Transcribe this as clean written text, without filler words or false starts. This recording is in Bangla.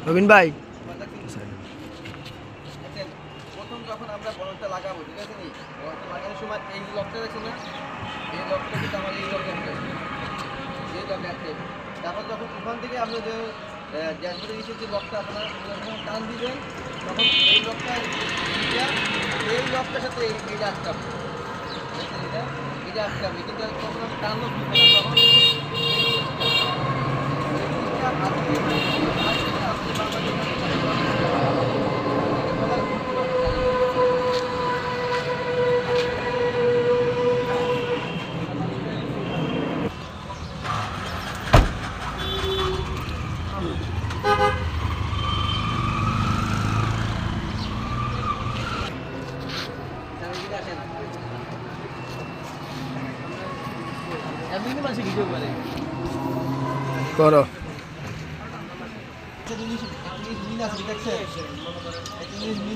রবিন ভাই প্রথম যখন আমরা বলটা লাগাবো, ঠিক আছে নি, বলটা লাগানোর সময় এই লকটা দেখছেন না, এই লকটা কিন্তু আমার এই লক আছে, এই লক আছে। তারপর যখন ওখান থেকে আপনি যে ড্যাশবোর্ডে নিচে যে লকটা আপনারা যখন টান দিবেন, তখন এই লকটা এই লকটার সাথে এই যে আটকাবে, দেখছেন এটা, এই যে আটকাবে, কিন্তু তখন আমি টানও দিবে না, তখন করো জিনিস মিল আছে, দেখছেন? একটা জিনিস মিল